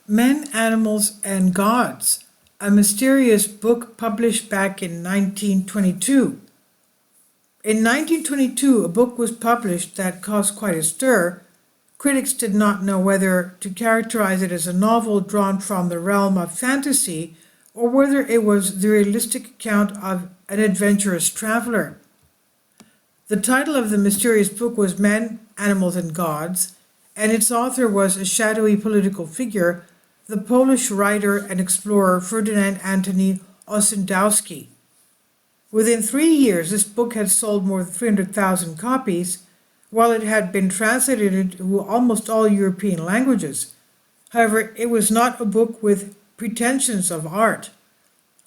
Men, Animals, and Gods, a mysterious book published back in 1922. In 1922, a book was published that caused quite a stir. Critics did not know whether to characterize it as a novel drawn from the realm of fantasy or whether it was the realistic account of an adventurous traveler. The title of the mysterious book was Men, Animals, and Gods, and its author was a shadowy political figure, the Polish writer and explorer Ferdynand Antoni Ossendowski. Within 3 years, this book had sold more than 300,000 copies, while it had been translated into almost all European languages. However, it was not a book with pretensions of art.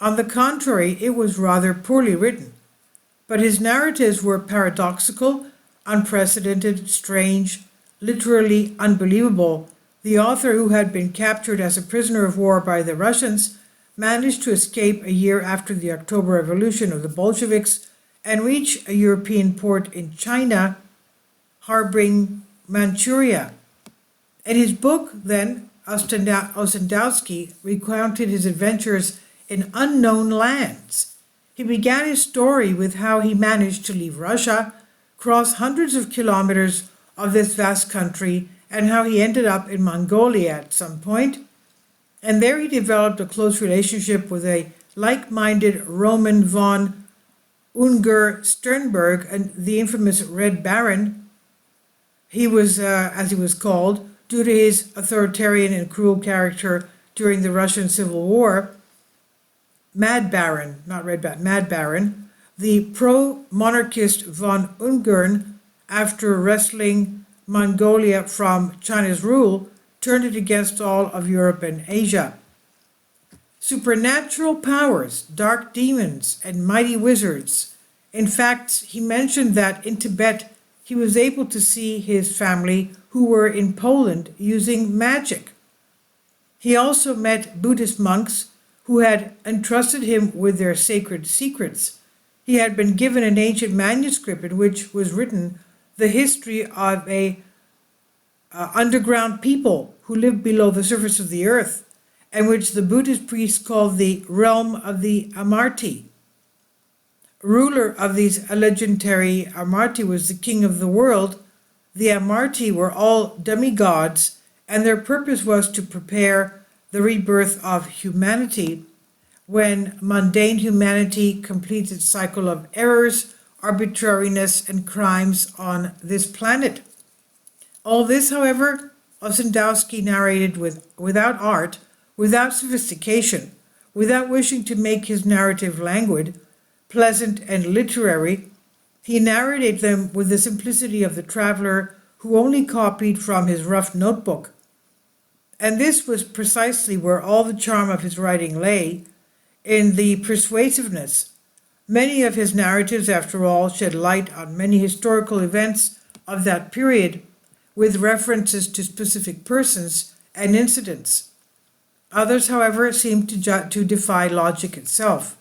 On the contrary, it was rather poorly written. But his narratives were paradoxical, unprecedented, strange, literally unbelievable. The author, who had been captured as a prisoner of war by the Russians, managed to escape a year after the October Revolution of the Bolsheviks and reach a European port in China, harboring Manchuria. In his book, then, Ossendowski recounted his adventures in unknown lands. He began his story with how he managed to leave Russia, cross hundreds of kilometers of this vast country, and how he ended up in Mongolia at some point. And there he developed a close relationship with a like-minded Roman von Unger Sternberg, and the infamous Red Baron. He was, as he was called, due to his authoritarian and cruel character during the Russian Civil War. Mad Baron, not Red Baron, Mad Baron, the pro-monarchist von Ungern, after wresting Mongolia from China's rule, turned it against all of Europe and Asia. Supernatural powers, dark demons, and mighty wizards. In fact, he mentioned that in Tibet he was able to see his family who were in Poland using magic. He also met Buddhist monks who had entrusted him with their sacred secrets. He had been given an ancient manuscript in which was written the history of a underground people who lived below the surface of the earth, and which the Buddhist priests called the realm of the Amarti. Ruler of these legendary Amarti was the king of the world. The Amarti were all demigods, and their purpose was to prepare the rebirth of humanity when mundane humanity completes its cycle of errors, arbitrariness, and crimes on this planet. All this, however, Ossendowski narrated without art, without sophistication, without wishing to make his narrative languid, pleasant, and literary. He narrated them with the simplicity of the traveler who only copied from his rough notebook. And this was precisely where all the charm of his writing lay, in the persuasiveness. Many of his narratives, after all, shed light on many historical events of that period, with references to specific persons and incidents. Others, however, seemed to defy logic itself.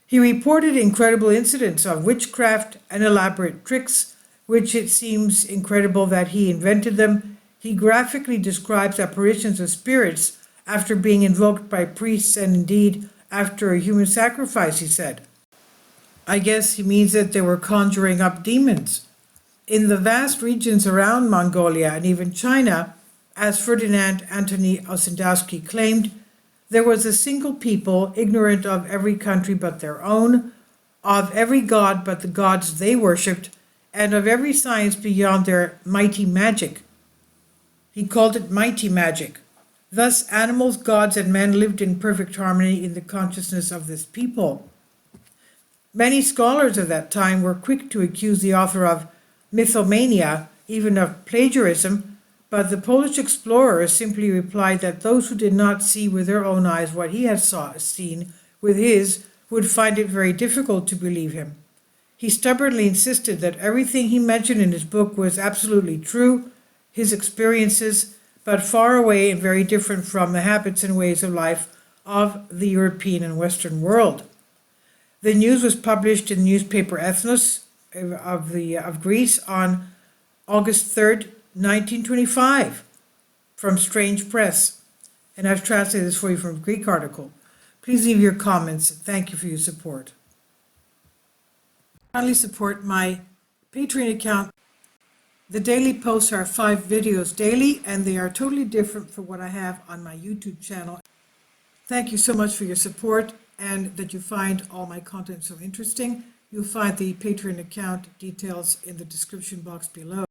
He reported incredible incidents of witchcraft and elaborate tricks, which it seems incredible that he invented them. He graphically describes apparitions of spirits after being invoked by priests, and indeed after a human sacrifice, he said. I guess he means that they were conjuring up demons. In the vast regions around Mongolia and even China, as Ferdynand Antoni Ossendowski claimed, there was a single people ignorant of every country but their own, of every god but the gods they worshipped, and of every science beyond their mighty magic. He called it mighty magic. Thus, animals, gods, and men lived in perfect harmony in the consciousness of this people. Many scholars of that time were quick to accuse the author of mythomania, even of plagiarism, but the Polish explorer simply replied that those who did not see with their own eyes what he had seen with his would find it very difficult to believe him. He stubbornly insisted that everything he mentioned in his book was absolutely true, his experiences, but far away and very different from the habits and ways of life of the European and Western world. The news was published in the newspaper Ethnos of Greece on August 3rd, 1925, from Strange Press. and I've translated this for you from a Greek article. Please leave your comments. Thank you for your support. Kindly support my Patreon account. The daily posts are 5 videos daily, and they are totally different from what I have on my YouTube channel. Thank you so much for your support and that you find all my content so interesting. You'll find the Patreon account details in the description box below.